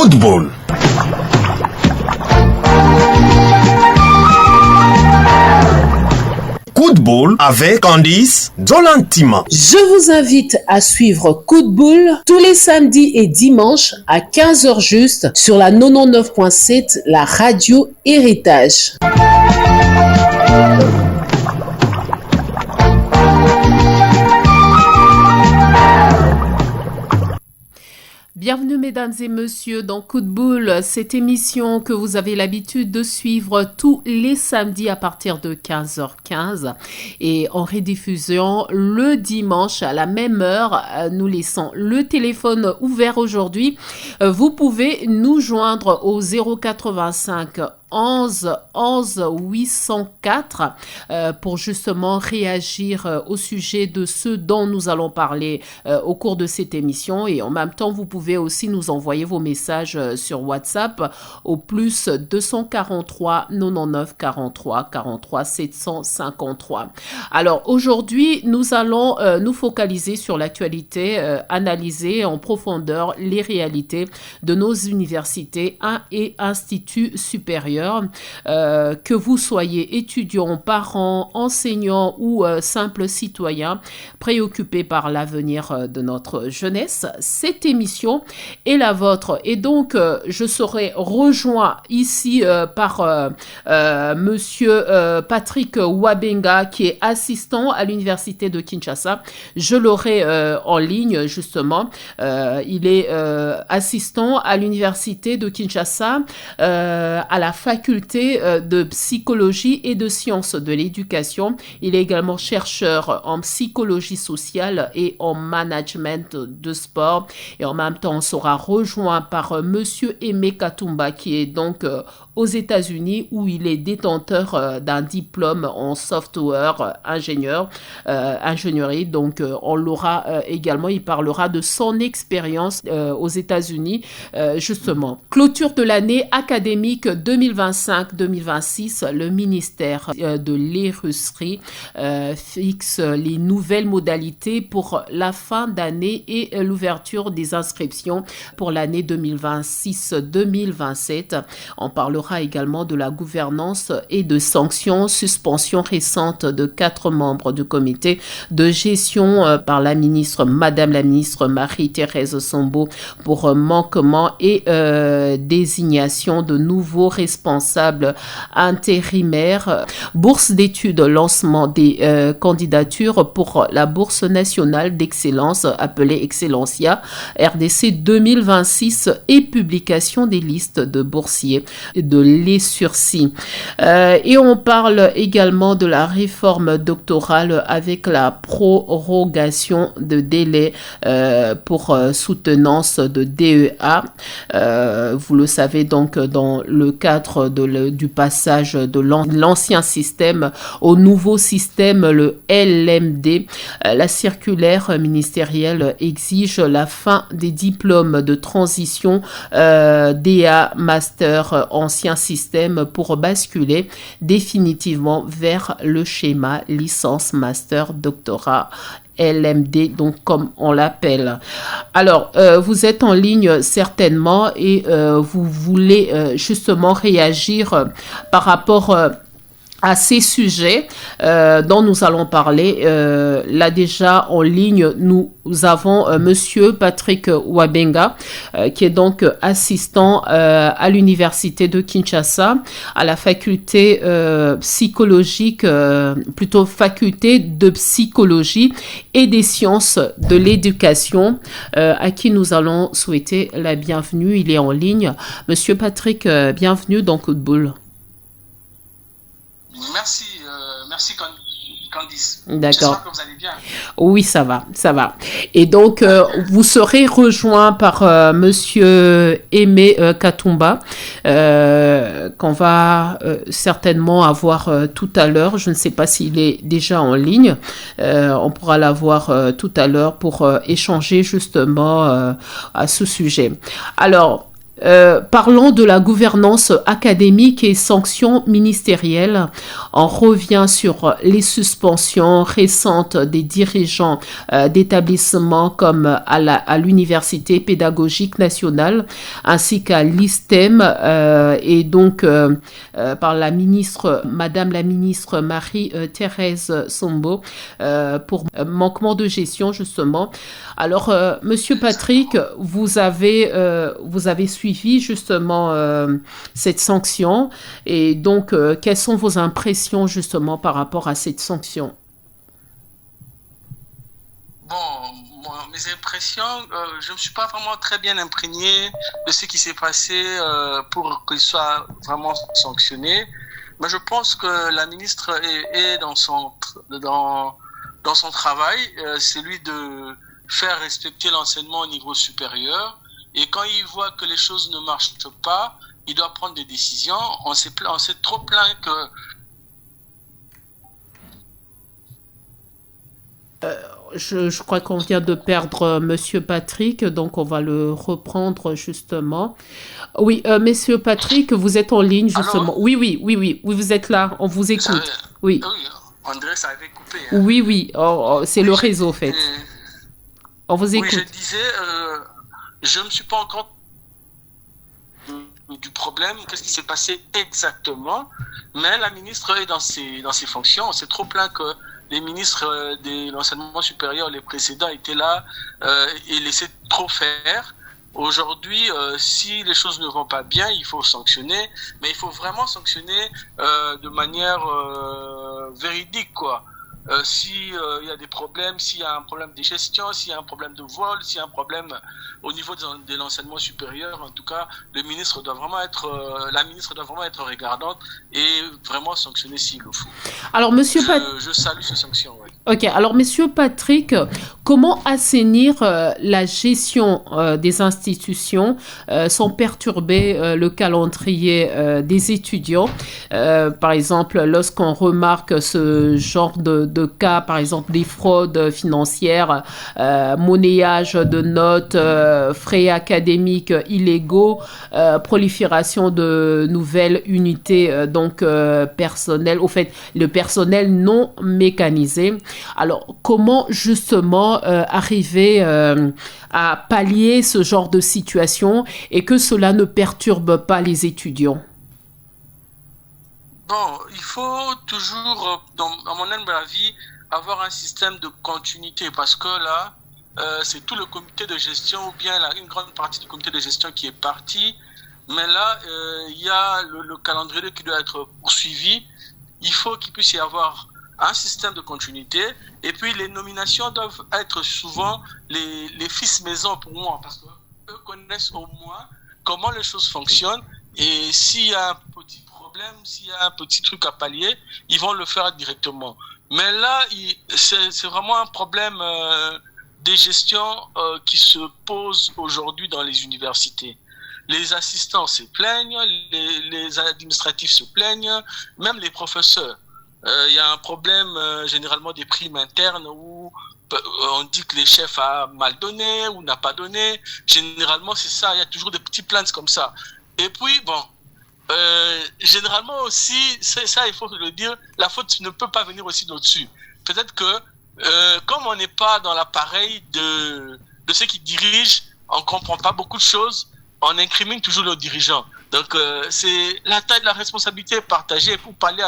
Coup de boule. Coup de boule avec Candice Dolantima. Je vous invite à suivre Coup de boule tous les samedis et dimanches à 15h juste sur la 99.7, la radio Héritage. Bienvenue mesdames et messieurs dans Coup de boule, cette émission que vous avez l'habitude de suivre tous les samedis à partir de 15h15 et en rediffusion le dimanche à la même heure. Nous laissons le téléphone ouvert aujourd'hui. Vous pouvez nous joindre au 085 11 804 pour justement réagir au sujet de ce dont nous allons parler au cours de cette émission, et en même temps vous pouvez aussi nous envoyer vos messages sur WhatsApp au plus 243 99 43 43 753. Alors aujourd'hui nous allons nous focaliser sur l'actualité, analyser en profondeur les réalités de nos universités et instituts supérieurs. Que vous soyez étudiants, parents, enseignants ou simples citoyens préoccupés par l'avenir de notre jeunesse, cette émission est la vôtre. Et donc, je serai rejoint ici par monsieur Patrick Wabenga, qui est assistant à l'université de Kinshasa. Je l'aurai en ligne, justement. Il est assistant à l'université de Kinshasa, à la faculté de psychologie et de sciences de l'éducation. Il est également chercheur en psychologie sociale et en management de sport. Et en même temps, on sera rejoint par monsieur Aimé Katumba, qui est donc aux États-Unis, où il est détenteur d'un diplôme en software ingénierie. Donc, on l'aura également. Il parlera de son expérience aux États-Unis, justement. Clôture de l'année académique 2025-2026, le ministère de l'Industrie fixe les nouvelles modalités pour la fin d'année et l'ouverture des inscriptions pour l'année 2026-2027. On parlera également de la gouvernance et de sanctions, suspension récente de 4 membres du comité de gestion par Madame la ministre Marie-Thérèse Sombo pour manquement et désignation de nouveaux responsables intérimaires. Bourse d'études, lancement des candidatures pour la bourse nationale d'excellence appelée Excellencia RDC 2026 et publication des listes de boursiers de les sursis. Et on parle également de la réforme doctorale avec la prorogation de délai pour soutenance de DEA. Vous le savez donc, dans le cadre du passage de l'ancien système au nouveau système, le LMD, la circulaire ministérielle exige la fin des diplômes de transition DA Master ancien système pour basculer définitivement vers le schéma licence master doctorat LMD, donc comme on l'appelle. Alors, vous êtes en ligne certainement et vous voulez justement réagir par rapport à ces sujets dont nous allons parler. Là déjà en ligne, nous avons monsieur Patrick Wabenga, qui est donc assistant à l'université de Kinshasa, à la faculté psychologique, plutôt faculté de psychologie et des sciences de l'éducation, à qui nous allons souhaiter la bienvenue. Il est en ligne. Monsieur Patrick, bienvenue dans Coup de boule. Merci Candice. D'accord. J'espère que vous allez bien. Oui, ça va. Et donc, vous serez rejoint par monsieur Aimé Katumba, qu'on va certainement avoir tout à l'heure. Je ne sais pas s'il est déjà en ligne. On pourra l'avoir tout à l'heure pour échanger justement à ce sujet. Alors, Parlons de la gouvernance académique et sanctions ministérielles. On revient sur les suspensions récentes des dirigeants d'établissements comme à l'Université pédagogique nationale ainsi qu'à l'ISTEM et donc par Madame la ministre Marie-Thérèse Sombo pour manquement de gestion justement. Alors, Monsieur Patrick, vous avez suivi justement cette sanction et donc quelles sont vos impressions justement par rapport à cette sanction? Mes impressions, je ne me suis pas vraiment très bien imprégné de ce qui s'est passé pour qu'il soit vraiment sanctionné. Mais je pense que la ministre est dans son travail, celui de faire respecter l'enseignement au niveau supérieur. Et quand il voit que les choses ne marchent pas, il doit prendre des décisions. On s'est trop plaint que... Je crois qu'on vient de perdre Monsieur Patrick, donc on va le reprendre justement. Oui, Monsieur Patrick, vous êtes en ligne justement. Alors, oui, vous êtes là, on vous écoute. Oui. Oui, on dirait que ça avait coupé. Hein. Oui, c'est le réseau en fait. On vous écoute. Oui, je disais, je ne me suis pas encore du problème, qu'est-ce qui s'est passé exactement, mais la ministre est dans ses fonctions. On s'est trop plaint que les ministres de l'enseignement supérieur, les précédents, étaient là et laissaient trop faire. Aujourd'hui, si les choses ne vont pas bien, il faut sanctionner, mais il faut vraiment sanctionner de manière véridique, quoi. Si il y a des problèmes, s'il y a un problème de gestion, s'il y a un problème de vol, s'il y a un problème au niveau de l'enseignement supérieur, en tout cas, la ministre doit vraiment être regardante et vraiment sanctionner s'il le faut. Alors, je salue ces sanctions. Oui. Ok. Alors, Monsieur Patrick, comment assainir la gestion des institutions sans perturber le calendrier des étudiants? Par exemple, lorsqu'on remarque ce genre de cas, par exemple des fraudes financières, monnayage de notes, frais académiques illégaux, prolifération de nouvelles unités personnelles, au fait, le personnel non mécanisé. Alors, comment justement arriver à pallier ce genre de situation et que cela ne perturbe pas les étudiants? Bon, il faut toujours, dans mon humble avis, avoir un système de continuité parce que là, c'est tout le comité de gestion ou bien une grande partie du comité de gestion qui est parti. Mais là, il y a le calendrier qui doit être poursuivi. Il faut qu'il puisse y avoir un système de continuité. Et puis, les nominations doivent être souvent les fils maison pour moi parce qu'eux connaissent au moins comment les choses fonctionnent. Et s'il y a un petit problème, s'il y a un petit truc à pallier, ils vont le faire directement. Mais là, c'est vraiment un problème des gestions qui se pose aujourd'hui dans les universités. Les assistants se plaignent, les administratifs se plaignent, même les professeurs. Il y a un problème généralement des primes internes où on dit que les chefs a mal donné ou n'a pas donné. Généralement, c'est ça. Il y a toujours des petites plaintes comme ça. Et puis, bon, généralement aussi, ça, il faut le dire, la faute ne peut pas venir aussi d'au-dessus. Peut-être que, comme on n'est pas dans l'appareil de ceux qui dirigent, on ne comprend pas beaucoup de choses, on incrimine toujours nos dirigeants. Donc, c'est la taille de la responsabilité partagée pour parler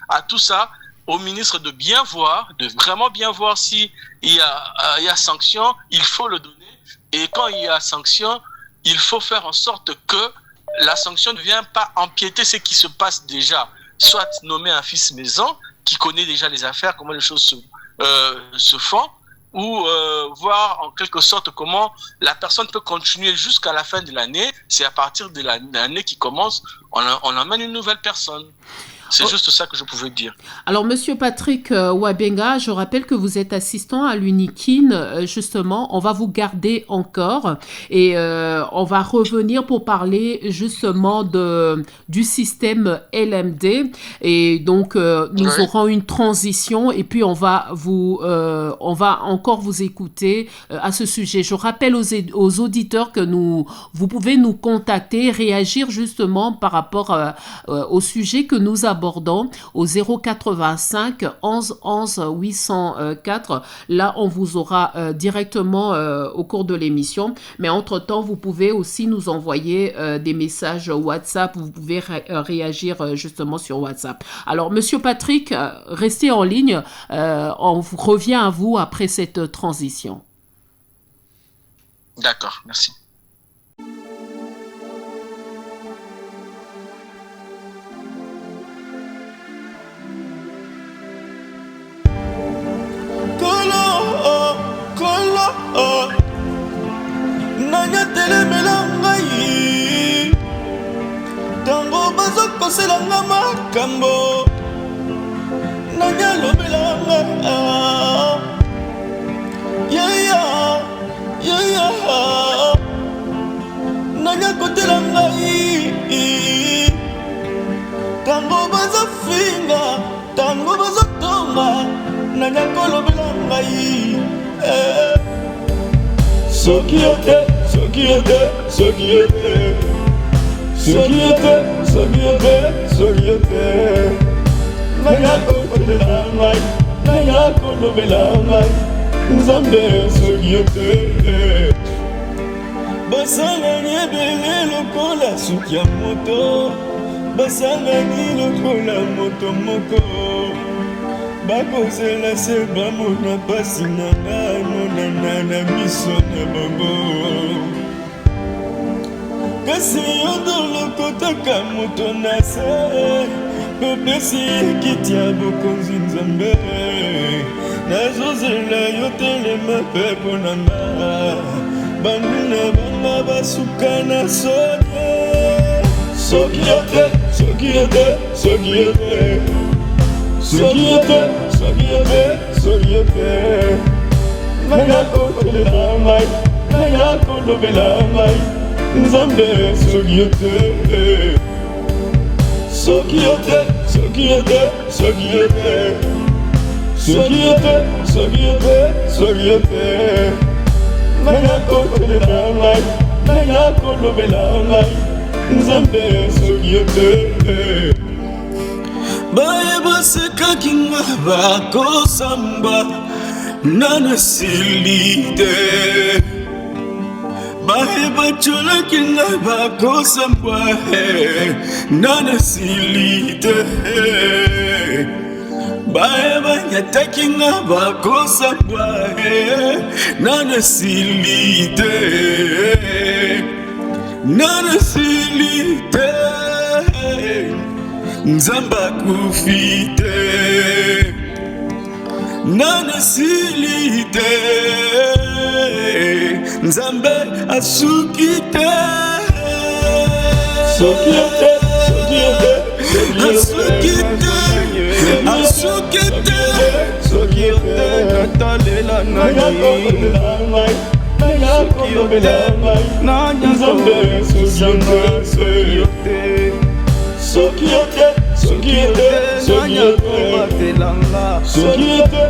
à tout ça, au ministre de bien voir, de vraiment bien voir si il y a sanction, il faut le donner. Et quand il y a sanction, il faut faire en sorte que la sanction ne vient pas empiéter ce qui se passe déjà. Soit nommer un fils maison qui connaît déjà les affaires, comment les choses se font, ou voir en quelque sorte comment la personne peut continuer jusqu'à la fin de l'année. C'est à partir de l'année qui commence, on emmène une nouvelle personne. C'est juste ça que je pouvais dire. Alors, Monsieur Patrick Wabenga, je rappelle que vous êtes assistant à l'UNIKIN. Justement, on va vous garder encore et on va revenir pour parler justement du système LMD. Et donc, nous aurons une transition et puis on va encore vous écouter à ce sujet. Je rappelle aux auditeurs que vous pouvez nous contacter, réagir justement par rapport au sujet que nous abordons au 085 11 11 804. Là, on vous aura directement au cours de l'émission. Mais entre-temps, vous pouvez aussi nous envoyer des messages WhatsApp. Vous pouvez réagir justement sur WhatsApp. Alors, Monsieur Patrick, restez en ligne. On revient à vous après cette transition. D'accord, merci. Nanya telemela ngai tango bazokosela nga makambo nanya lobela yeah nanya kotela ngai tango bazofinga tango bazotonga nanya kolobela ngai Sokiete Naya kolobela ngai Naya kolobela ngai Nzambe sokiete Basangani ebele lokola suki ya moto Basangani lokola moto moko bakozela se bamona pasi na ngai monana na miso na bango kasi yondo lokotaka moto na se kopesi kiti ya bokonzi nzambe nazozela yo telema mpe mpo na nga banguna banga basuka na soki Sokiete Naya kolobela ngai Naya kolobela ngai Nzambe sokiete Naya kolobela ngai Naya kolobela ngai Nzambe sokiete Baeba sekaki nga bakosamba nana silide Baeba cholaki nga bakosamba nana silide Baeba nyataki nga bakosamba nana silide Nzamba kufite nana silite Nzambe asukite Sokiete Natalela nani Sokiete Nanya Nzambe sokiete Sokiete Nanya komatelanga Sokiete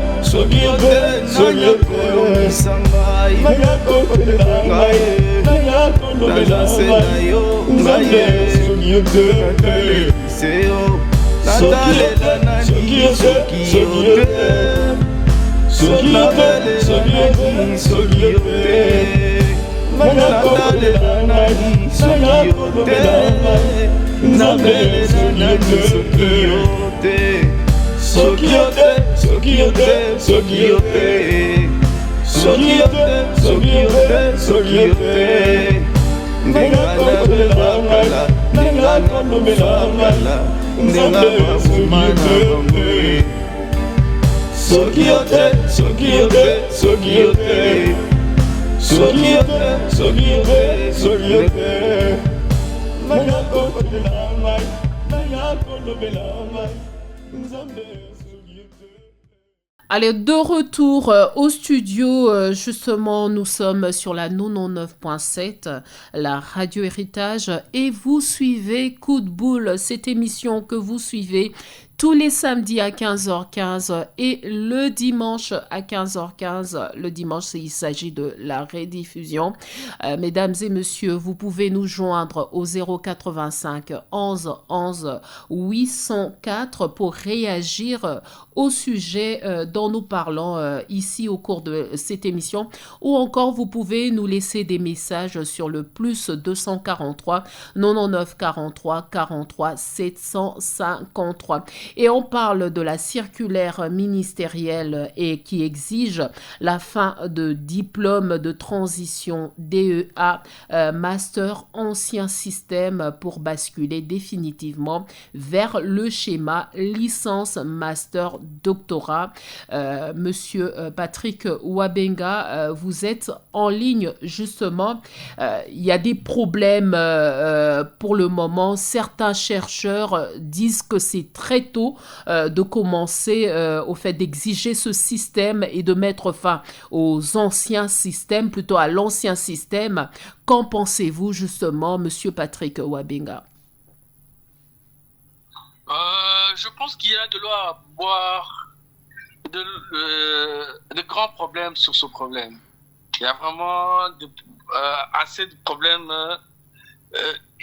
Nanya komisangai Nanya kolobelanga Nazasena yo ngaye Sokiete Seo Natalela nani Sokiete Natalela nani Nzambe sokiete Ndenga kolobela Ndenga mafumana Sokiete Naya kolobela ngai naya kolobela ngai nzambe soki te. Allez, de retour au studio, justement, nous sommes sur la 99.7, la radio Héritage, et vous suivez Coup de boule, cette émission que vous suivez tous les samedis à 15h15 et le dimanche à 15h15. Le dimanche, il s'agit de la rediffusion. Mesdames et messieurs, vous pouvez nous joindre au 085 11 11 804 pour réagir au sujet dont nous parlons ici au cours de cette émission, ou encore vous pouvez nous laisser des messages sur le plus 243 99 43 43 753. Et on parle de la circulaire ministérielle et qui exige la fin de diplôme de transition DEA Master Ancien Système pour basculer définitivement vers le schéma licence Master Doctorat. Monsieur Patrick Wabenga, vous êtes en ligne justement. Il y a des problèmes pour le moment. Certains chercheurs disent que c'est très tôt de commencer au fait d'exiger ce système et de mettre fin aux anciens systèmes, plutôt à l'ancien système. Qu'en pensez-vous justement, Monsieur Patrick Wabenga? Je pense qu'il y a de l'eau à boire, de grands problèmes sur ce problème. Il y a vraiment assez de problèmes.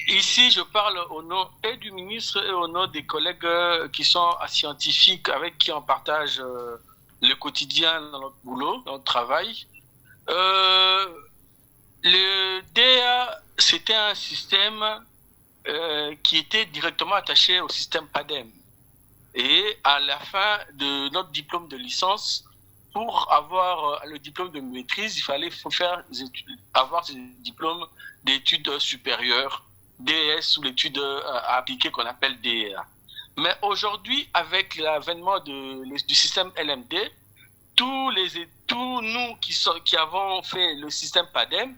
Ici, je parle au nom et du ministre et au nom des collègues qui sont scientifiques avec qui on partage le quotidien dans notre boulot, dans notre travail. Le DEA, c'était un système qui était directement attaché au système PADEM. Et à la fin de notre diplôme de licence, pour avoir le diplôme de maîtrise, il fallait avoir ce diplôme d'études supérieures, DES ou l'étude appliquée qu'on appelle DEA. Mais aujourd'hui, avec l'avènement du système LMD, tous nous qui avons fait le système PADEM,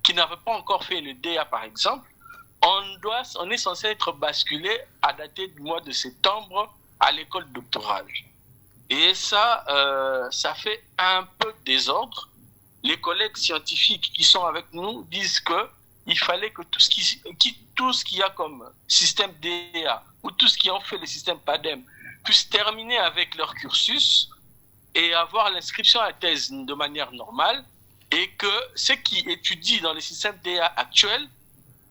qui n'avaient pas encore fait le DEA par exemple, on est censé être basculé à dater du mois de septembre à l'école doctorale. Et ça fait un peu de désordre. Les collègues scientifiques qui sont avec nous disent qu'il fallait que tout ce qu'il y a comme système DEA ou tout ce qui ont fait le système PADEM puisse terminer avec leur cursus et avoir l'inscription à la thèse de manière normale, et que ceux qui étudient dans les systèmes DEA actuels,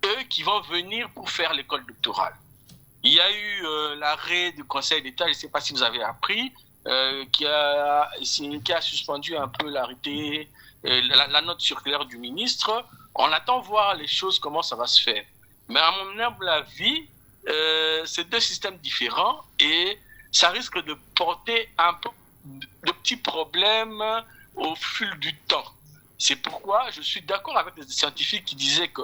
eux qui vont venir pour faire l'école doctorale. Il y a eu l'arrêt du Conseil d'État, je ne sais pas si vous avez appris, qui a suspendu un peu l'arrêté, la note circulaire du ministre. On attend voir les choses, comment ça va se faire. Mais à mon humble avis, c'est deux systèmes différents et ça risque de porter un peu de petits problèmes au fil du temps. C'est pourquoi je suis d'accord avec les scientifiques qui disaient que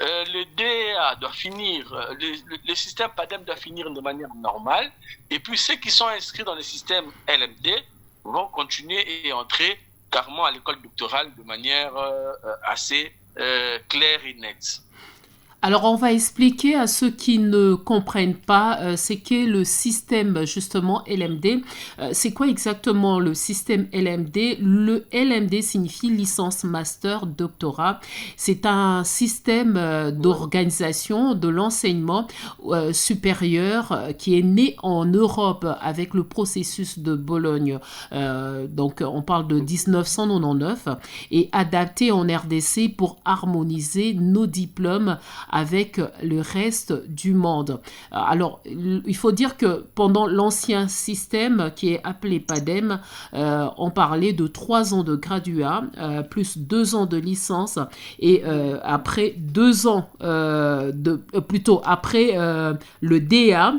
le DEA doit finir, le système PADEM doit finir de manière normale, et puis ceux qui sont inscrits dans le système LMD vont continuer et entrer carrément à l'école doctorale de manière assez claire et nette. Alors, on va expliquer à ceux qui ne comprennent pas c'est qu'est le système, justement, LMD. C'est quoi exactement le système LMD? Le LMD signifie licence, master, doctorat. C'est un système d'organisation de l'enseignement supérieur qui est né en Europe avec le processus de Bologne. Donc, on parle de 1999 et adapté en RDC pour harmoniser nos diplômes avec le reste du monde. Alors, il faut dire que pendant l'ancien système qui est appelé PADEM, on parlait de 3 ans de graduat, plus 2 ans de licence, et après 2 ans, après le DEA,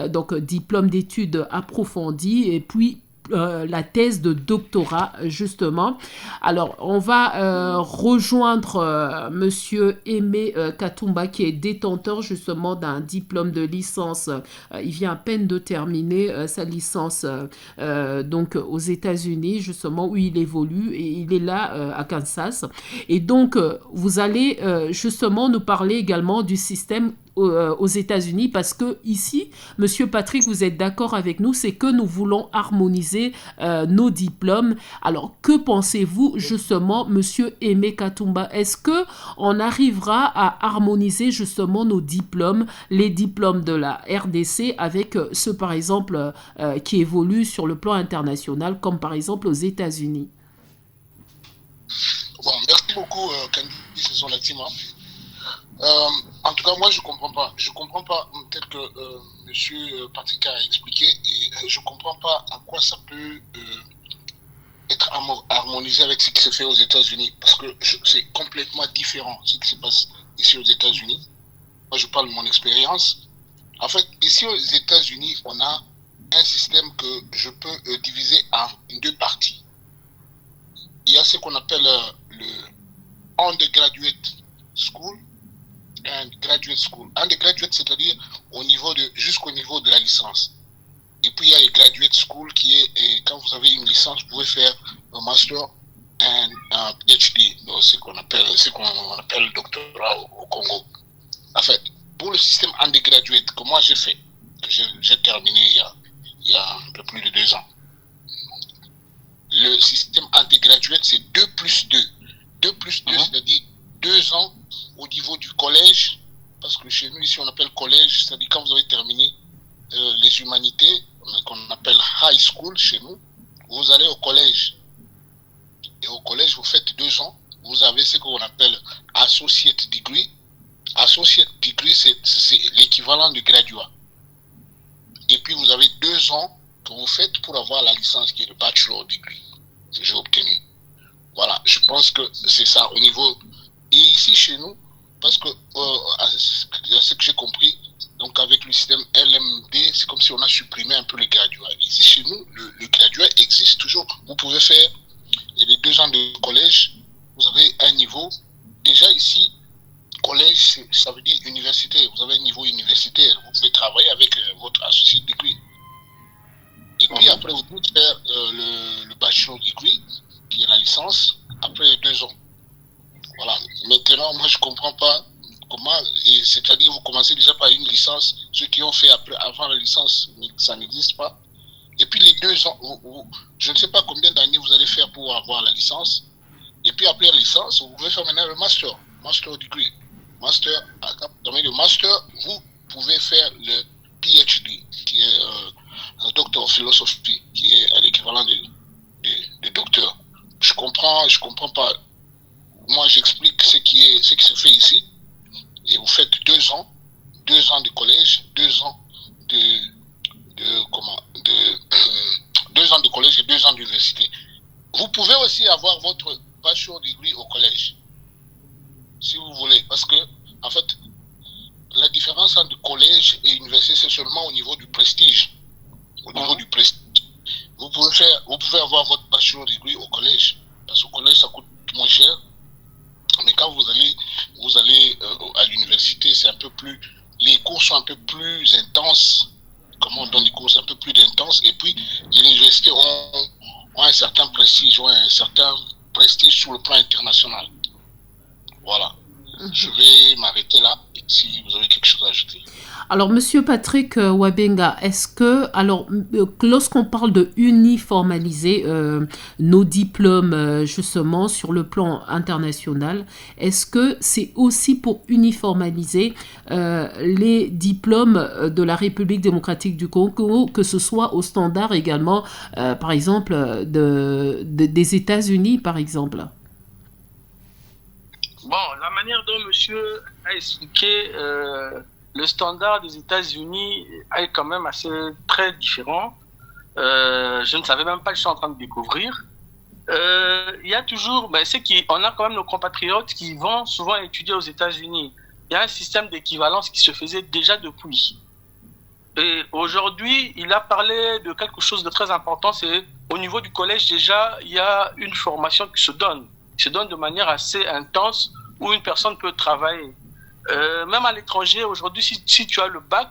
donc diplôme d'études approfondies, et puis la thèse de doctorat, justement. Alors, on va rejoindre Monsieur Aimé Katumba, qui est détenteur, justement, d'un diplôme de licence. Il vient à peine de terminer sa licence donc aux États-Unis, justement, où il évolue, et il est là à Kansas. Et donc, vous allez justement nous parler également du système aux États-Unis, parce que ici, Monsieur Patrick, vous êtes d'accord avec nous, c'est que nous voulons harmoniser nos diplômes. Alors, que pensez-vous justement, Monsieur Aimé Katumba? Est-ce que on arrivera à harmoniser justement nos diplômes, les diplômes de la RDC avec ceux, par exemple, qui évoluent sur le plan international, comme par exemple aux États-Unis? Bon, merci beaucoup, Candice Zolatima. En tout cas, moi, je comprends pas. Je comprends pas tel que Monsieur Patrick a expliqué, et je comprends pas à quoi ça peut être harmonisé avec ce qui se fait aux États-Unis, parce que c'est complètement différent ce qui se passe ici aux États-Unis. Moi, je parle de mon expérience. En fait, ici aux États-Unis, on a un système que je peux diviser en deux parties. Il y a ce qu'on appelle le undergraduate school and graduate school. Undergraduate, c'est-à-dire jusqu'au niveau de la licence. Et puis il y a les graduate school qui est, et quand vous avez une licence, vous pouvez faire un master and un PhD, donc ce qu'on appelle doctorat au Congo. En fait, pour le système undergraduate que moi j'ai fait, que j'ai terminé il y a un peu plus de 2 ans. Le système undergraduate, c'est 2 plus 2. 2 plus 2, c'est-à-dire 2 ans au niveau du collège, parce que chez nous, ici, on appelle collège, c'est-à-dire quand vous avez terminé les humanités, qu'on appelle high school chez nous, vous allez au collège. Et au collège, vous faites 2 ans, vous avez ce qu'on appelle associate degree. Associate degree, c'est l'équivalent de graduat. Et puis, vous avez 2 ans que vous faites pour avoir la licence qui est le bachelor degree que j'ai obtenu. Voilà, je pense que c'est ça au niveau. Et ici chez nous, parce que ce que j'ai compris, donc avec le système LMD, c'est comme si on a supprimé un peu le graduat. Ici chez nous, le graduat existe toujours. Vous pouvez faire les 2 ans de collège, vous avez un niveau. Déjà ici, collège, ça veut dire université. Vous avez un niveau universitaire. Vous pouvez travailler avec votre associate degree. Et puis après, vous pouvez faire le bachelor degree, qui est la licence, après 2 ans. Voilà. Maintenant, moi, je ne comprends pas comment, c'est-à-dire vous commencez déjà par une licence, ceux qui ont fait avant la licence, ça n'existe pas. Et puis les 2 ans, je ne sais pas combien d'années vous allez faire pour avoir la licence. Et puis après la licence, vous pouvez faire maintenant le master degree. Dans le master, vous pouvez faire le PhD, qui est un docteur en philosophie, qui est l'équivalent de docteur. Je comprends pas. Moi, j'explique ce qui se fait ici. Et vous faites 2 ans de collège, 2 ans de 2 ans de collège et 2 ans d'université. Vous pouvez aussi avoir votre bachelor degree au collège, si vous voulez, parce que, en fait, la différence entre collège et université, c'est seulement au niveau du prestige. Au niveau du prestige. Vous pouvez avoir votre bachelor degree au collège, parce qu'au collège, ça coûte moins cher. Mais quand vous allez à l'université, c'est un peu plus, les cours sont un peu plus intenses. Comment on donne les cours, c'est un peu plus intense. Et puis, les universités ont un certain prestige, sur le plan international. Voilà. Je vais m'arrêter là, si vous avez quelque chose à ajouter. Alors, Monsieur Patrick Wabenga, est-ce que, lorsqu'on parle de uniformaliser nos diplômes, justement, sur le plan international, est-ce que c'est aussi pour uniformaliser les diplômes de la République démocratique du Congo, que ce soit au standard également, par exemple, des États-Unis, par exemple? Bon, la manière dont monsieur a expliqué le standard des États-Unis est quand même très différent. Je ne savais même pas que je suis en train de découvrir. Il y a toujours, on a quand même nos compatriotes qui vont souvent étudier aux États-Unis. Il y a un système d'équivalence qui se faisait déjà depuis. Et aujourd'hui, il a parlé de quelque chose de très important, c'est au niveau du collège déjà, il y a une formation qui se donne de manière assez intense où une personne peut travailler. Même à l'étranger, aujourd'hui, si tu as le bac,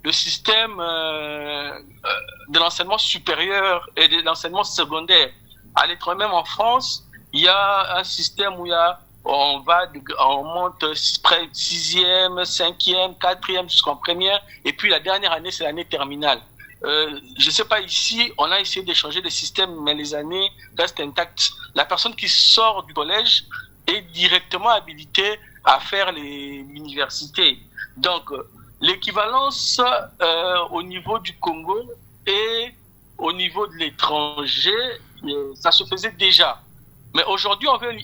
le système de l'enseignement supérieur et de l'enseignement secondaire, à l'étranger, même en France, il y a un système où il y a on monte près 6e, 5e, 4e jusqu'en première, et puis la dernière année, c'est l'année terminale. Je ne sais pas, ici, on a essayé d'échanger les systèmes, mais les années restent intactes. La personne qui sort du collège est directement habilitée à faire l'université. Donc, l'équivalence au niveau du Congo et au niveau de l'étranger, ça se faisait déjà. Mais aujourd'hui, on veut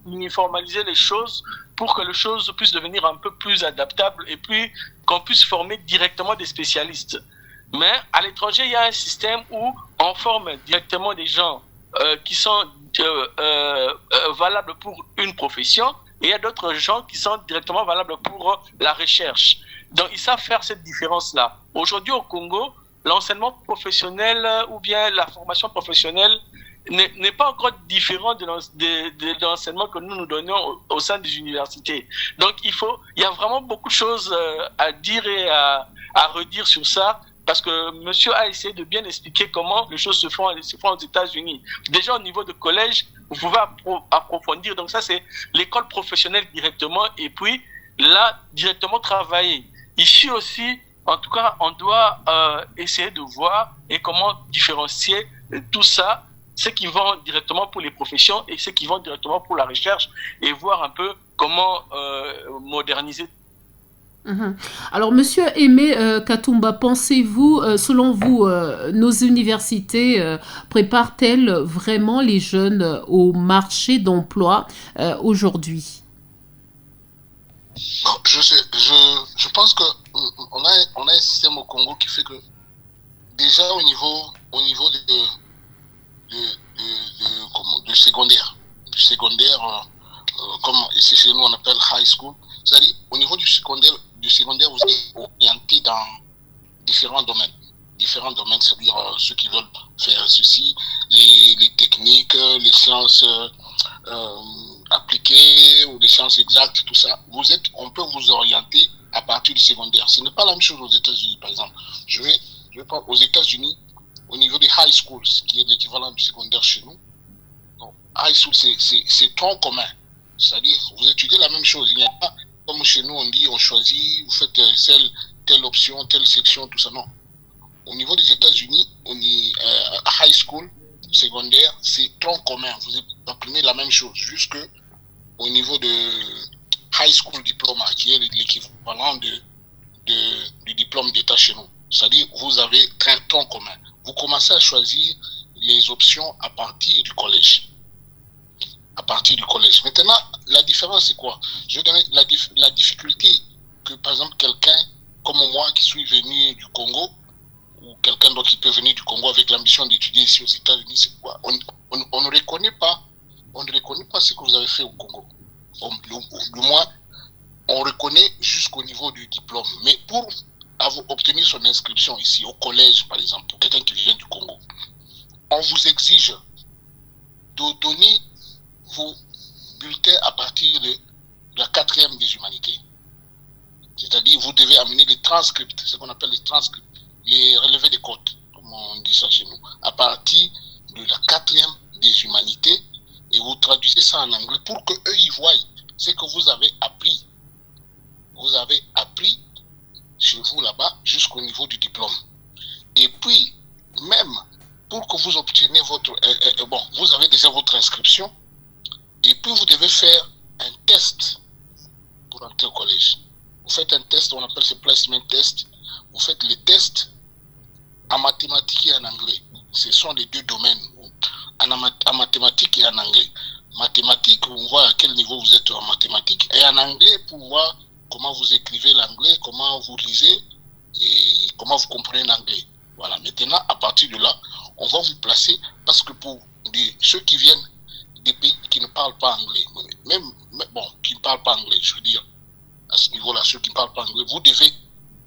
uniformiser les choses pour que les choses puissent devenir un peu plus adaptables et puis qu'on puisse former directement des spécialistes. Mais à l'étranger, il y a un système où on forme directement des gens qui sont valables pour une profession, et il y a d'autres gens qui sont directement valables pour la recherche. Donc, ils savent faire cette différence-là. Aujourd'hui, au Congo, l'enseignement professionnel ou bien la formation professionnelle n'est pas encore différent de l'enseignement que nous donnons au sein des universités. Donc, il y a vraiment beaucoup de choses à dire et à redire sur ça, parce que monsieur a essayé de bien expliquer comment les choses se font aux États-Unis. Déjà, au niveau de collège, vous pouvez approfondir. Donc, ça, c'est l'école professionnelle directement, et puis là, directement travailler. Ici aussi, en tout cas, on doit essayer de voir et comment différencier tout ça, ceux qui vont directement pour les professions et ceux qui vont directement pour la recherche, et voir un peu comment moderniser. Alors, Monsieur Aimé Katumba, pensez-vous, selon vous, nos universités préparent-elles vraiment les jeunes au marché d'emploi aujourd'hui? Je pense que on a un système au Congo qui fait que déjà au niveau de secondaire, comme ici chez nous on appelle high school, c'est-à-dire au niveau du secondaire vous êtes orienté dans différents domaines, c'est-à-dire ceux qui veulent faire ceci, les techniques, les sciences appliquées ou les sciences exactes, tout ça. On peut vous orienter à partir du secondaire. Ce n'est pas la même chose aux États-Unis, par exemple. Je vais prendre aux États-Unis, au niveau des high schools, qui est l'équivalent du secondaire chez nous. Donc, high school, c'est tronc commun. C'est-à-dire, vous étudiez la même chose. Il n'y a pas, comme chez nous, on dit, on choisit, vous faites telle option, telle section, tout ça. Non. Au niveau des États-Unis, high school, secondaire, c'est tronc commun. Vous apprenez la même chose, jusque au niveau de high school diploma, qui est l'équivalent du diplôme d'État chez nous. C'est-à-dire, vous avez un tronc commun. Vous commencez à choisir les options à partir du collège. Maintenant, la différence, c'est quoi? Je vais donner la difficulté que, par exemple, quelqu'un comme moi qui suis venu du Congo, ou quelqu'un d'autre qui peut venir du Congo avec l'ambition d'étudier ici aux États-Unis, c'est quoi? On ne reconnaît pas ce que vous avez fait au Congo. Du moins, on reconnaît jusqu'au niveau du diplôme. Mais pour obtenir son inscription ici au collège, par exemple, pour quelqu'un qui vient du Congo, on vous exige de donner vos bulletins à partir de la 4e des humanités. C'est-à-dire, vous devez amener les transcripts, ce qu'on appelle les transcripts, les relevés des codes, comme on dit ça chez nous, à partir de la 4e des humanités, et vous traduisez ça en anglais pour qu'eux y voient ce que vous avez appris. Vous avez appris chez vous là-bas jusqu'au niveau du diplôme. Et puis, même pour que vous obteniez vous avez déjà votre inscription, et puis vous devez faire un test pour entrer au collège. Vous faites un test, on appelle ce placement test. Vous faites les tests en mathématiques et en anglais. Ce sont les deux domaines, en mathématiques et en anglais. Mathématiques, on voit à quel niveau vous êtes en mathématiques, et en anglais, pour voir comment vous écrivez l'anglais, comment vous lisez et comment vous comprenez l'anglais. Voilà, maintenant, à partir de là, on va vous placer, parce que pour ceux qui viennent des pays qui ne parlent pas anglais, qui ne parlent pas anglais, je veux dire, à ce niveau-là, ceux qui ne parlent pas anglais,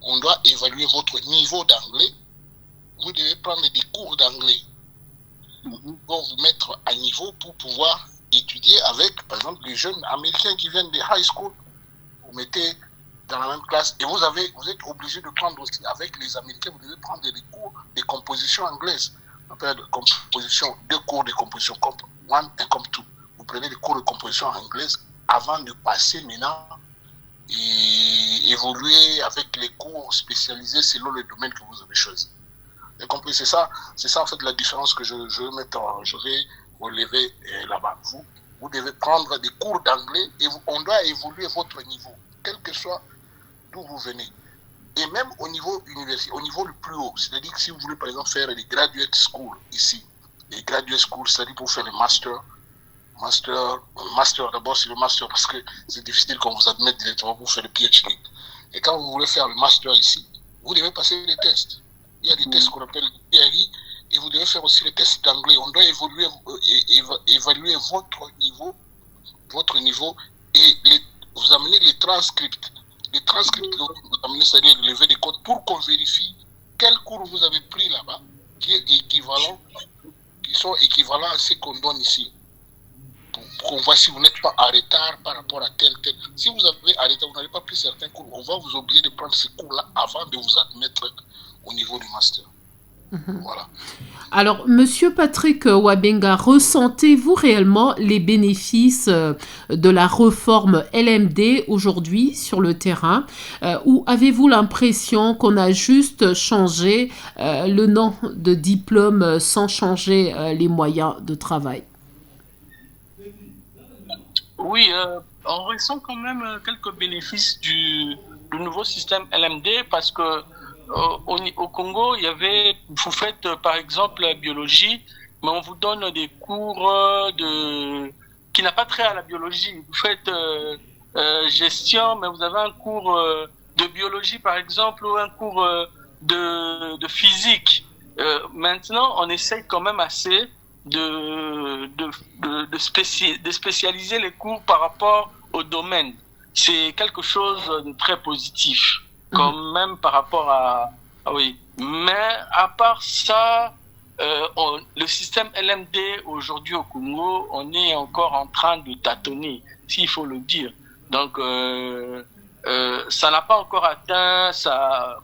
on doit évaluer votre niveau d'anglais, vous devez prendre des cours d'anglais pour vous mettre à niveau pour pouvoir étudier avec, par exemple, les jeunes américains qui viennent des high school. Vous mettez dans la même classe et vous êtes obligé de prendre aussi, avec les Américains, vous devez prendre des cours de composition anglaise. On appelle deux cours de composition, comme 1 et comme 2. vous prenez des cours de composition anglaise avant de passer maintenant et évoluer avec les cours spécialisés selon le domaine que vous avez choisi. Vous avez compris? C'est ça en fait la différence que je vais relever là-bas. Vous devez prendre des cours d'anglais et on doit évoluer votre niveau, quel que soit d'où vous venez. Et même au niveau universitaire, au niveau le plus haut, c'est-à-dire que si vous voulez par exemple faire les graduate school ici, les graduate school, c'est-à-dire pour faire les master d'abord c'est le master parce que c'est difficile qu'on vous admette directement pour faire le PhD. Et quand vous voulez faire le master ici, vous devez passer des tests. Il y a des tests qu'on appelle PRI et vous devez faire aussi les tests d'anglais. On doit évaluer votre niveau et vous amener les transcripts. Les transcripts que vous amenez, c'est-à-dire lever des codes pour qu'on vérifie quel cours vous avez pris là-bas qui sont équivalents à ce qu'on donne ici. Pour qu'on voit si vous n'êtes pas en retard par rapport à tel. Si vous avez arrêté, vous n'avez pas pris certains cours, on va vous obliger de prendre ces cours-là avant de vous admettre au niveau du master. Voilà. Alors, Monsieur Patrick Wabenga, ressentez-vous réellement les bénéfices de la réforme LMD aujourd'hui sur le terrain ou avez-vous l'impression qu'on a juste changé le nom de diplôme sans changer les moyens de travail? Oui, on ressent quand même quelques bénéfices du nouveau système LMD parce que au Congo, vous faites par exemple la biologie, mais on vous donne des cours qui n'a pas trait à la biologie. Vous faites gestion, mais vous avez un cours de biologie par exemple ou un cours de physique. Maintenant, on essaye quand même assez de spécialiser les cours par rapport au domaine. C'est quelque chose de très positif. Quand même par rapport à oui. Mais à part ça, le système LMD aujourd'hui au Congo, on est encore en train de tâtonner, s'il faut le dire. Donc ça n'a pas encore atteint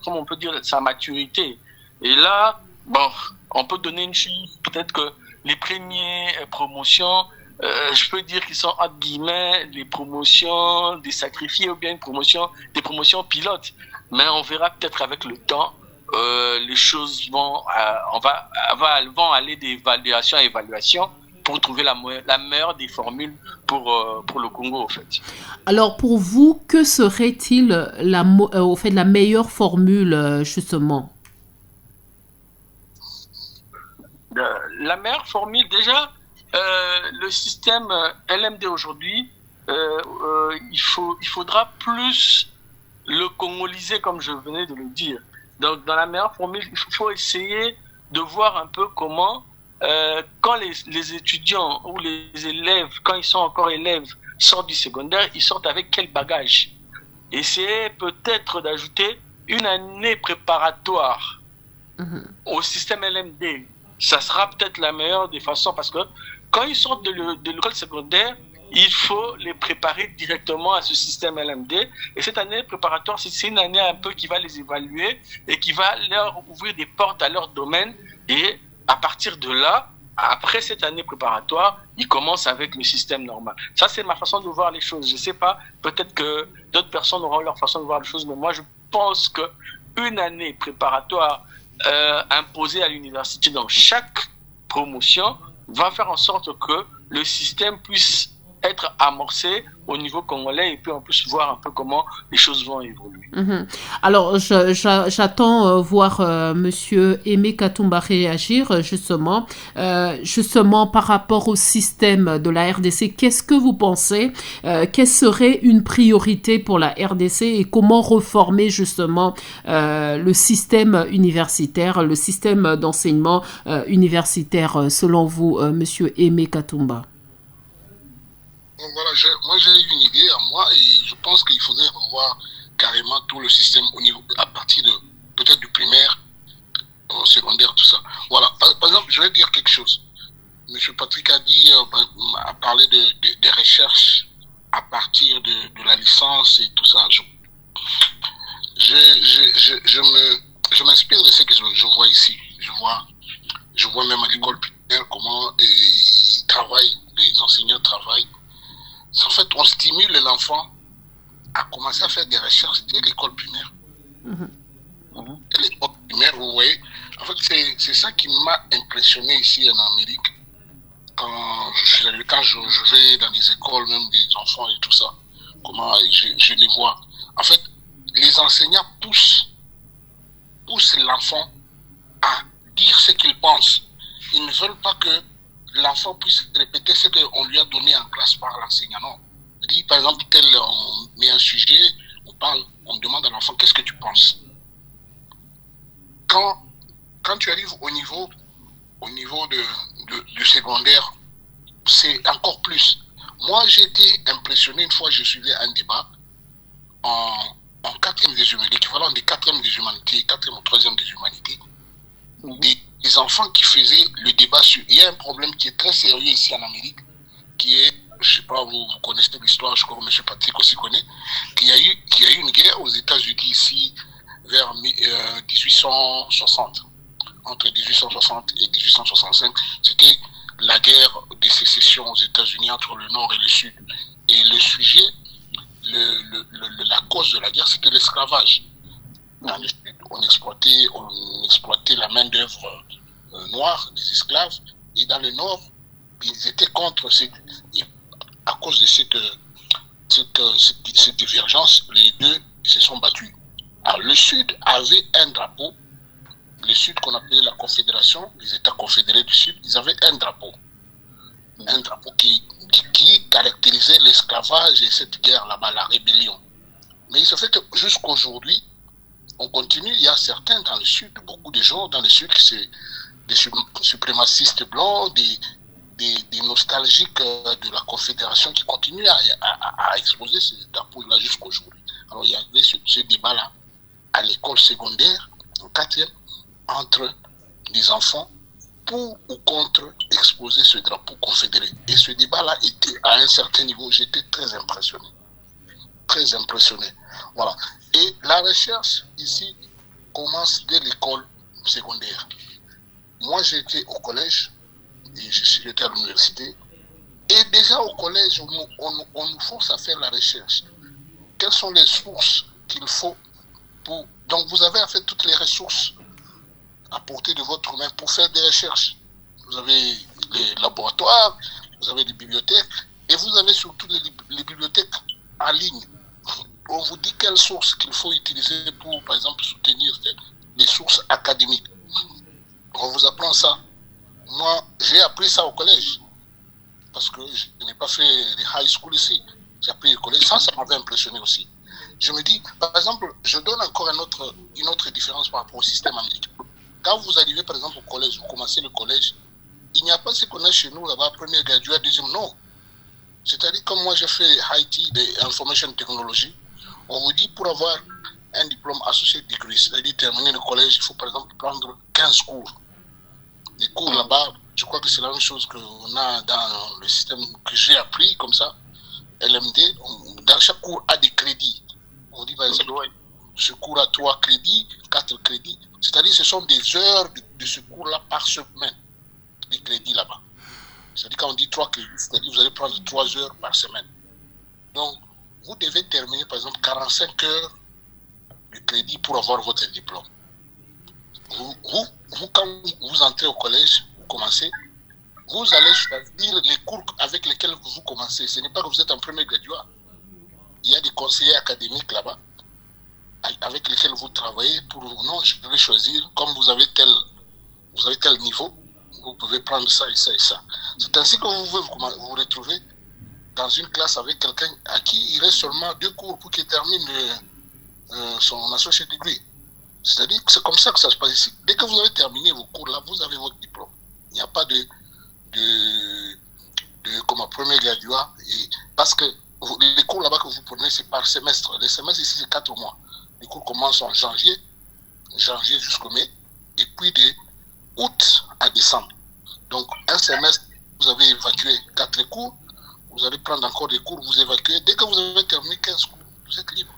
comment on peut dire, sa maturité. Et là, bon, on peut donner une chose, peut-être que les premières promotions, je peux dire qu'ils sont entre guillemets les promotions des sacrifiés ou bien des promotions pilotes. Mais on verra peut-être avec le temps, les choses vont aller d'évaluation à évaluation pour trouver la meilleure des formules pour le Congo, en fait. Alors, pour vous, que serait-il au fait la meilleure formule, justement? La meilleure formule, déjà, le système LMD aujourd'hui, il faudra plus le congoliser, comme je venais de le dire. Donc, dans la meilleure formule, il faut essayer de voir un peu comment, quand les étudiants ou les élèves, quand ils sont encore élèves, sortent du secondaire, ils sortent avec quel bagage. Essayer peut-être d'ajouter une année préparatoire au système LMD. Ça sera peut-être la meilleure des façons parce que quand ils sortent de l'école secondaire, il faut les préparer directement à ce système LMD. Et cette année préparatoire, c'est une année un peu qui va les évaluer et qui va leur ouvrir des portes à leur domaine. Et à partir de là, après cette année préparatoire, ils commencent avec le système normal. Ça, c'est ma façon de voir les choses. Je ne sais pas, peut-être que d'autres personnes auront leur façon de voir les choses, mais moi, je pense qu'une année préparatoire imposée à l'université dans chaque promotion va faire en sorte que le système puisse être amorcé au niveau congolais et puis on puisse voir un peu comment les choses vont évoluer. Alors, j'attends voir Monsieur Aimé Katumba réagir justement par rapport au système de la RDC. Qu'est-ce que vous pensez? Quelle serait une priorité pour la RDC et comment reformer justement le système universitaire, le système d'enseignement universitaire selon vous, Monsieur Aimé Katumba? Donc voilà, moi j'ai une idée à moi et je pense qu'il faudrait revoir carrément tout le système au niveau, à partir de peut-être du primaire, au secondaire, tout ça. Voilà, par exemple, je vais dire quelque chose. Monsieur Patrick a parlé des recherches à partir de la licence et tout ça. Je m'inspire de ce que je vois ici. Je vois même à l'école primaire comment ils travaillent les enseignants travaillent, en fait, on stimule l'enfant à commencer à faire des recherches dès l'école primaire. Dès l'école primaire, vous voyez, en fait, c'est ça qui m'a impressionné ici en Amérique. Quand je vais dans les écoles, même des enfants et tout ça, comment je les vois. En fait, les enseignants poussent l'enfant à dire ce qu'il pense. Ils ne veulent pas que l'enfant puisse répéter ce qu'on lui a donné en classe par l'enseignant. Non. Dit, par exemple, on met un sujet, on parle, on demande à l'enfant qu'est-ce que tu penses. Quand tu arrives au niveau du secondaire, c'est encore plus. Moi, j'ai été impressionné une fois, je suivais un débat en 4e des humanités, l'équivalent des 4e des humanités, 4e ou 3e des humanités, des enfants qui faisaient le débat sur... Il y a un problème qui est très sérieux ici en Amérique, qui est, je ne sais pas, vous connaissez l'histoire, je crois que M. Patrick aussi connaît, qu'il y a eu une guerre aux États-Unis ici vers 1860. Entre 1860 et 1865, c'était la guerre de sécession aux États-Unis entre le Nord et le Sud. Et le sujet, la cause de la guerre, c'était l'esclavage. Dans le Sud, on exploitait la main-d'œuvre noire des esclaves, et dans le Nord, ils étaient contre à cause de cette divergence, les deux se sont battus. Alors, le Sud avait un drapeau, le Sud qu'on appelait la Confédération, les États confédérés du Sud, ils avaient un drapeau qui caractérisait l'esclavage et cette guerre là-bas, la rébellion. Mais il se fait que jusqu'aujourd'hui, on continue, il y a certains dans le Sud, beaucoup de gens dans le Sud qui sont des suprémacistes blancs, des nostalgiques de la Confédération qui continuent à exposer ces drapeaux-là jusqu'aujourd'hui. Alors il y avait ce débat-là à l'école secondaire, en 4e, entre les enfants pour ou contre exposer ce drapeau confédéré. Et ce débat-là était à un certain niveau, j'étais très impressionné. Très impressionné. Voilà. Et la recherche ici commence dès l'école secondaire. Moi, j'étais au collège et j'étais à l'université. Et déjà au collège, on nous force à faire la recherche. Quelles sont les sources qu'il faut pour... Donc, vous avez en fait toutes les ressources à portée de votre main pour faire des recherches. Vous avez les laboratoires, vous avez les bibliothèques, et vous avez surtout les bibliothèques en ligne. On vous dit quelles sources qu'il faut utiliser pour, par exemple, soutenir les sources académiques. On vous apprend ça. Moi, j'ai appris ça au collège, parce que je n'ai pas fait les high school ici. J'ai appris au collège. Ça m'avait impressionné aussi. Je me dis, par exemple, je donne encore une autre différence par rapport au système américain. Quand vous arrivez, par exemple, au collège, vous commencez le collège, il n'y a pas ce qu'on a chez nous là-bas, premier graduat, deuxième, non. C'est-à-dire, comme moi j'ai fait IT, de Information Technology, on vous dit pour avoir un diplôme associé degree, c'est-à-dire terminer le collège, il faut par exemple prendre 15 cours. Les cours là-bas, je crois que c'est la même chose qu'on a dans le système que j'ai appris, comme ça, LMD, dans chaque cours a des crédits. On dit par exemple, ce cours a 3 crédits, 4 crédits. C'est-à-dire ce sont des heures de ce cours-là par semaine, les crédits là-bas. C'est-à-dire quand on dit 3 crédits, c'est-à-dire vous allez prendre 3 heures par semaine. Donc, vous devez terminer par exemple 45 heures de crédit pour avoir votre diplôme. Vous, quand vous entrez au collège, vous commencez, vous allez choisir les cours avec lesquels vous commencez. Ce n'est pas que vous êtes en premier graduat. Il y a des conseillers académiques là-bas avec lesquels vous travaillez pour non, je vais choisir, comme vous avez tel niveau, vous pouvez prendre ça et ça et ça. C'est ainsi que vous pouvez vous retrouver dans une classe avec quelqu'un à qui il reste seulement 2 cours pour qu'il termine son associate degree. C'est-à-dire que c'est comme ça que ça se passe ici. Dès que vous avez terminé vos cours là, vous avez votre diplôme. Il n'y a pas de comme un premier graduat. Parce que les cours là-bas que vous prenez, c'est par semestre. Les semestres ici, c'est 4 mois. Les cours commencent en janvier jusqu'au mai, et puis de août à décembre. Donc, un semestre, vous avez évacué 4 cours, vous allez prendre encore des cours, vous évacuez. Dès que vous avez terminé 15 cours, vous êtes libre.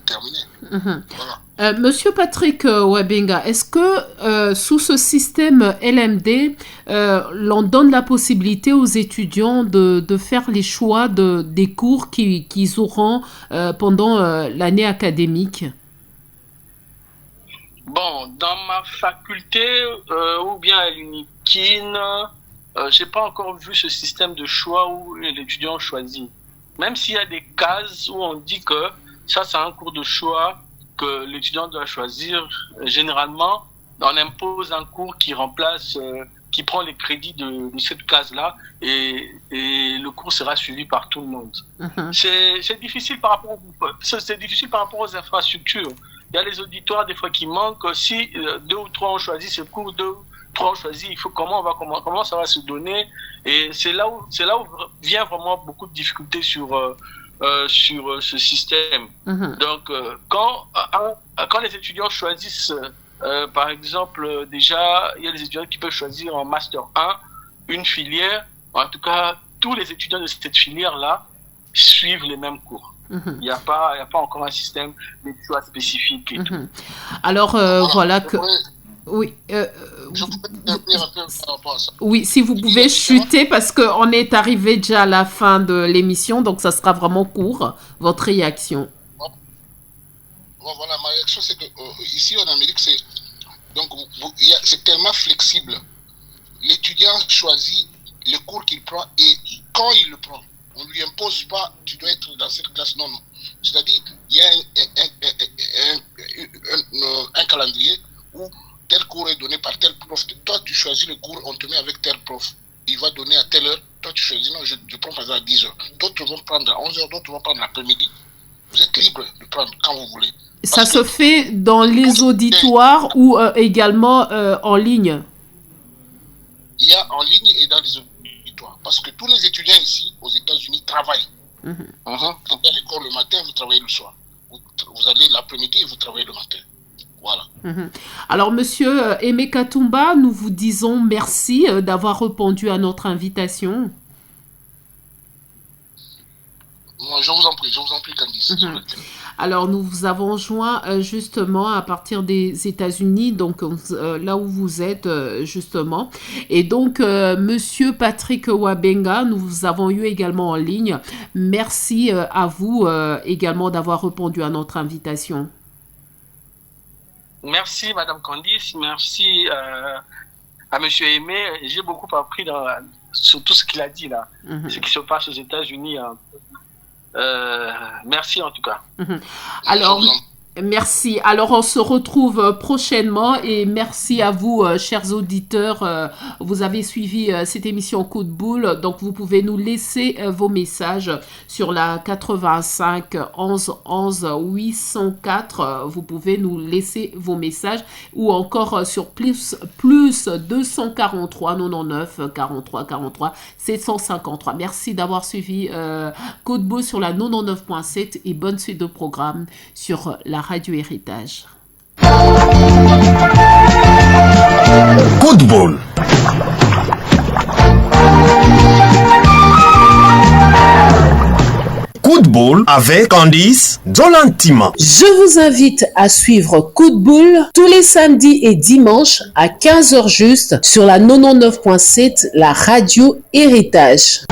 terminé. Voilà. Monsieur Patrick Wabenga, est-ce que sous ce système LMD, l'on donne la possibilité aux étudiants de faire les choix des cours qu'ils auront pendant l'année académique? Bon, dans ma faculté ou bien à l'UNIKIN, j'ai pas encore vu ce système de choix où l'étudiant choisit. Même s'il y a des cases où on dit que ça c'est un cours de choix que l'étudiant doit choisir, généralement on impose un cours qui remplace, qui prend les crédits de cette case-là et le cours sera suivi par tout le monde. C'est difficile par rapport aux infrastructures. Il y a les auditoires des fois qui manquent. Si 2 ou 3 ont choisi ce cours, 2 ou 3 ont choisi, il faut comment ça va se donner. Et c'est là où vient vraiment beaucoup de difficultés sur ce système. Donc quand les étudiants choisissent, par exemple, déjà il y a les étudiants qui peuvent choisir en master 1 une filière. En tout cas, tous les étudiants de cette filière-là suivent les mêmes cours. Il n'y a pas encore un système de choix spécifique et tout. Alors, voilà que... Oui. Je voudrais intervenir un peu par rapport à ça. Oui, si vous pouvez chuter, parce qu'on est arrivé déjà à la fin de l'émission, donc ça sera vraiment court, votre réaction. Bon, voilà, ma réaction, c'est que ici en Amérique, c'est tellement flexible. L'étudiant choisit le cours qu'il prend et quand il le prend. On ne lui impose pas, tu dois être dans cette classe. Non. C'est-à-dire, il y a un calendrier où tel cours est donné par tel prof. Toi, tu choisis le cours, on te met avec tel prof. Il va donner à telle heure. Toi, tu choisis, non, je prends par exemple à 10 heures. D'autres vont prendre à 11 heures, d'autres vont prendre l'après-midi. Vous êtes libre de prendre quand vous voulez. Ça se fait dans les auditoires ou également en ligne? Il y a en ligne et dans les auditoires. Parce que tous les étudiants ici, aux États-Unis, travaillent. Vous allez à l'école le matin, vous travaillez le soir. Vous allez l'après-midi et vous travaillez le matin. Voilà. Alors, monsieur Aimé Katumba, nous vous disons merci d'avoir répondu à notre invitation. Je vous en prie, Candice. Alors, nous vous avons joint justement à partir des États-Unis, donc là où vous êtes justement. Et donc, monsieur Patrick Wabenga, nous vous avons eu également en ligne. Merci à vous également d'avoir répondu à notre invitation. Merci, Madame Candice. Merci à monsieur Aimé. J'ai beaucoup appris sur tout ce qu'il a dit là, ce qui se passe aux États-Unis. Merci en tout cas. Alors, merci. Alors, on se retrouve prochainement et merci à vous, chers auditeurs. Vous avez suivi cette émission Coup de Boule. Donc, vous pouvez nous laisser vos messages sur la 85 11 11 804. Vous pouvez nous laisser vos messages ou encore sur plus 243 99 43 43 753. Merci d'avoir suivi Coup de Boule sur la 99.7 et bonne suite de programme sur la Radio Héritage. Coup de Boule. Coup de Boule avec Candice Zolantima. Je vous invite à suivre Coup de Boule tous les samedis et dimanches à 15h juste sur la 99.7, la Radio Héritage.